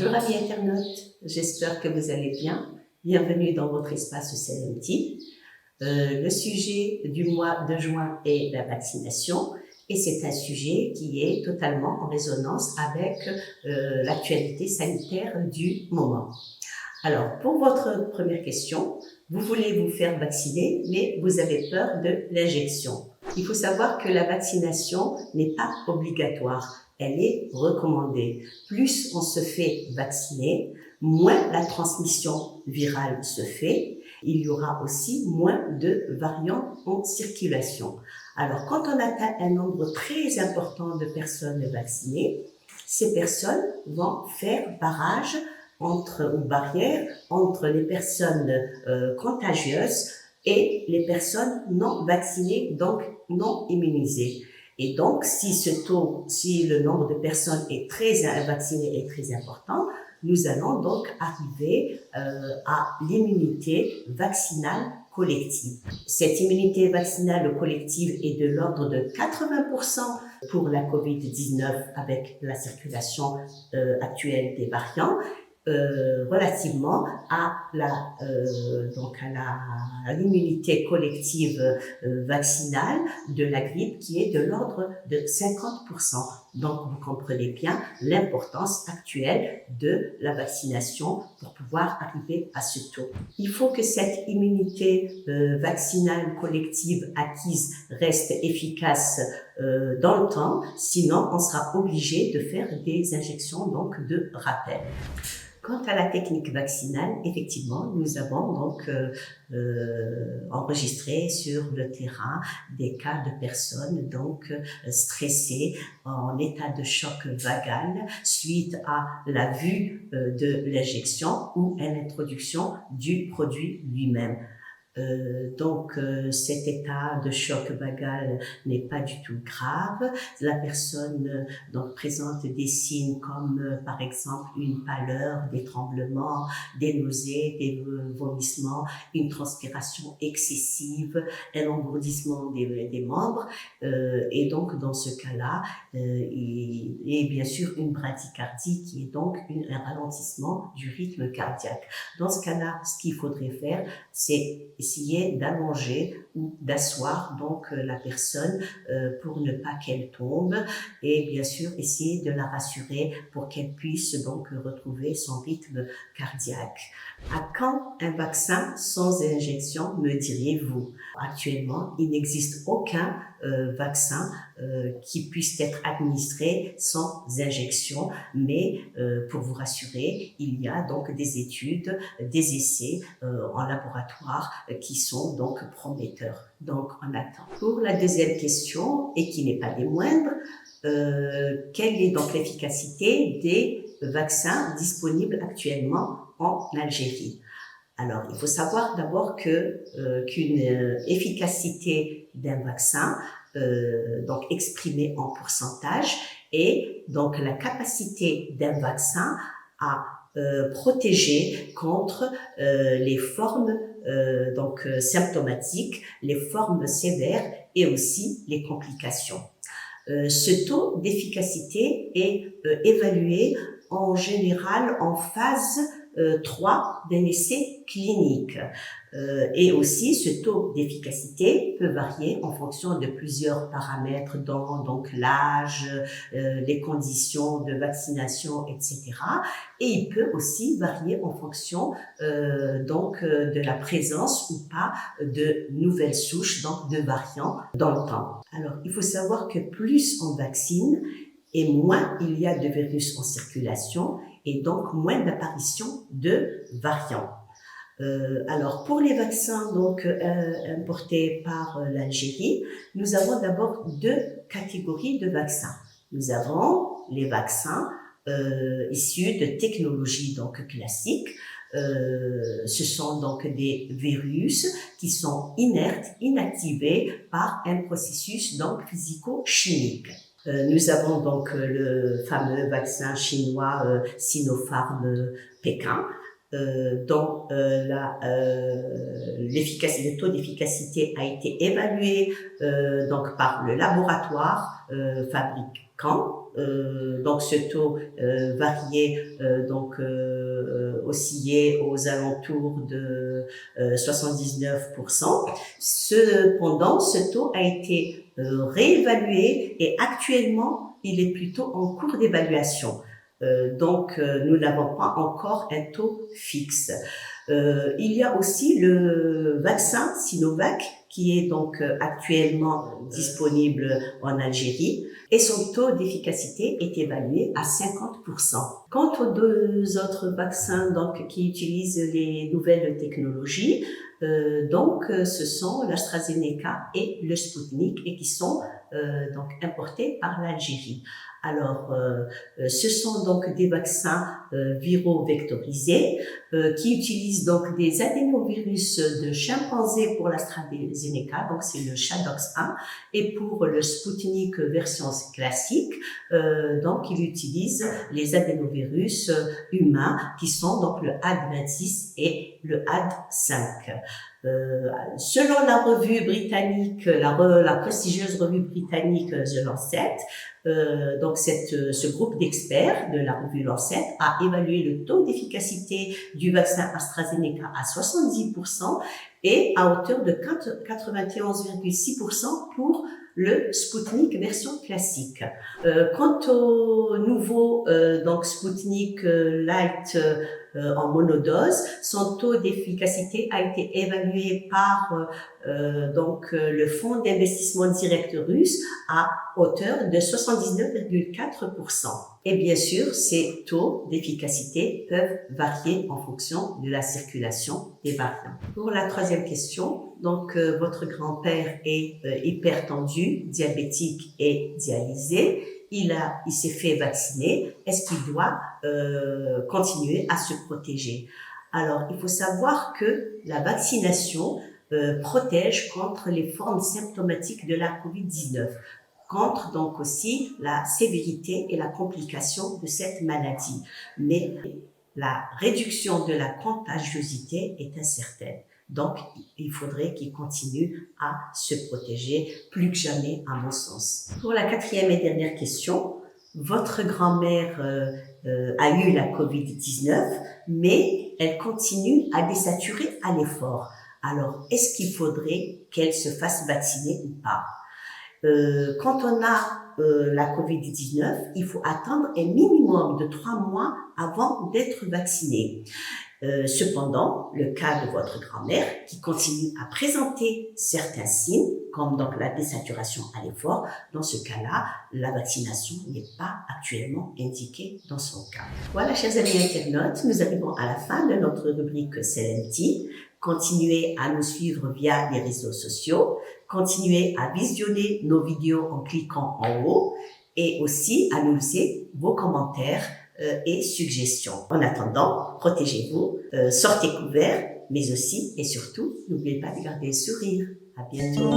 Bonjour amis internautes, j'espère que vous allez bien. Bienvenue dans votre espace CLMT. Le sujet du mois de juin est la vaccination et c'est un sujet qui est totalement en résonance avec l'actualité sanitaire du moment. Alors, pour votre première question, vous voulez vous faire vacciner, mais vous avez peur de l'injection. Il faut savoir que la vaccination n'est pas obligatoire, elle est recommandée. Plus on se fait vacciner, moins la transmission virale se fait. Il y aura aussi moins de variants en circulation. Alors, quand on atteint un nombre très important de personnes vaccinées, ces personnes vont faire barrage barrière entre les personnes contagieuses et les personnes non vaccinées, donc non immunisées. Et donc, si le nombre de personnes vaccinées est très important, nous allons donc arriver à l'immunité vaccinale collective. Cette immunité vaccinale collective est de l'ordre de 80% pour la COVID-19 avec la circulation actuelle des variants. Relativement à l'immunité collective vaccinale de la grippe qui est de l'ordre de 50%. Donc, vous comprenez bien l'importance actuelle de la vaccination pour pouvoir arriver à ce taux. Il faut que cette immunité vaccinale collective acquise reste efficace dans le temps, sinon on sera obligé de faire des injections donc de rappel. Quant à la technique vaccinale, effectivement, nous avons donc enregistré sur le terrain des cas de personnes donc stressées en état de choc vagal suite à la vue de l'injection ou à l'introduction du produit lui-même. Cet état de choc vagal n'est pas du tout grave. La personne donc présente des signes comme par exemple une pâleur, des tremblements, des nausées, des vomissements, une transpiration excessive, un engourdissement des membres et donc dans ce cas-là et bien sûr une bradycardie qui est donc un ralentissement du rythme cardiaque. Dans ce cas-là, ce qu'il faudrait faire, c'est essayer d'allonger ou d'asseoir donc la personne pour ne pas qu'elle tombe et bien sûr essayer de la rassurer pour qu'elle puisse donc retrouver son rythme cardiaque. À quand un vaccin sans injection, me diriez-vous? Actuellement, il n'existe aucun vaccin qui puisse être administré sans injection, mais pour vous rassurer, il y a donc des études, des essais en laboratoire qui sont donc prometteurs. Donc on attend. Pour la deuxième question, et qui n'est pas des moindres, quelle est donc l'efficacité des vaccins disponibles actuellement en Algérie? Alors, il faut savoir d'abord qu'une efficacité d'un vaccin, donc exprimée en pourcentage, est donc la capacité d'un vaccin à protéger contre les formes symptomatiques, les formes sévères et aussi les complications. Ce taux d'efficacité est évalué en général en phase 3 d'un essai clinique. Et aussi, ce taux d'efficacité peut varier en fonction de plusieurs paramètres, dont donc l'âge, les conditions de vaccination, etc. Et il peut aussi varier en fonction de la présence ou pas de nouvelles souches, donc de variants dans le temps. Alors, il faut savoir que plus on vaccine, et moins il y a de virus en circulation, et donc moins d'apparition de variants. Alors, pour les vaccins importés par l'Algérie, nous avons d'abord deux catégories de vaccins. Nous avons les vaccins issus de technologies donc classiques. Ce sont donc des virus qui sont inertes, inactivés par un processus donc physico-chimique. Nous avons donc le fameux vaccin chinois Sinopharm Pékin, dont le taux d'efficacité a été évalué donc par le laboratoire fabricant ans. Donc ce taux variait, oscillait aux alentours de 79%. Cependant, ce taux a été réévalué et actuellement, il est plutôt en cours d'évaluation. Nous n'avons pas encore un taux fixe. Il y a aussi le vaccin Sinovac qui est donc actuellement disponible en Algérie et son taux d'efficacité est évalué à 50%. Quant aux deux autres vaccins donc qui utilisent les nouvelles technologies, ce sont l'AstraZeneca et le Sputnik et qui sont donc importés par l'Algérie. Alors, ce sont donc des vaccins viraux vectorisés qui utilisent donc des adénovirus de chimpanzé pour l'AstraZeneca, donc c'est le ChAdOx1, et pour le Sputnik version classique, donc il utilise les adénovirus humains qui sont donc le AD26 et le AD5. Selon la revue britannique, la prestigieuse revue britannique The Lancet, ce groupe d'experts de la revue Lancet a évalué le taux d'efficacité du vaccin AstraZeneca à 70% et à hauteur de 91,6% pour le Sputnik version classique. Quant au nouveau Sputnik Light en monodose, son taux d'efficacité a été évalué par le fonds d'investissement direct russe à hauteur de 79,4%. Et bien sûr, ces taux d'efficacité peuvent varier en fonction de la circulation des variants. Pour la troisième question, votre grand-père est hypertendu, diabétique et dialysé. Il s'est fait vacciner. Est-ce qu'il doit continuer à se protéger? Alors, il faut savoir que la vaccination protège contre les formes symptomatiques de la COVID-19, contre donc aussi la sévérité et la complication de cette maladie. Mais la réduction de la contagiosité est incertaine. Donc, il faudrait qu'il continue à se protéger plus que jamais, à mon sens. Pour la quatrième et dernière question, votre grand-mère a eu la COVID-19, mais elle continue à désaturer à l'effort. Alors, est-ce qu'il faudrait qu'elle se fasse vacciner ou pas? Quand on a la COVID-19, il faut attendre un minimum de 3 mois avant d'être vacciné. Cependant, le cas de votre grand-mère qui continue à présenter certains signes, comme donc la désaturation à l'effort, dans ce cas-là, la vaccination n'est pas actuellement indiquée dans son cas. Voilà, chers amis internautes, nous arrivons à la fin de notre rubrique CLMT. Continuez à nous suivre via les réseaux sociaux, continuez à visionner nos vidéos en cliquant en haut et aussi à nous laisser vos commentaires et suggestions. En attendant, protégez-vous, sortez couverts, mais aussi et surtout, n'oubliez pas de garder le sourire. À bientôt.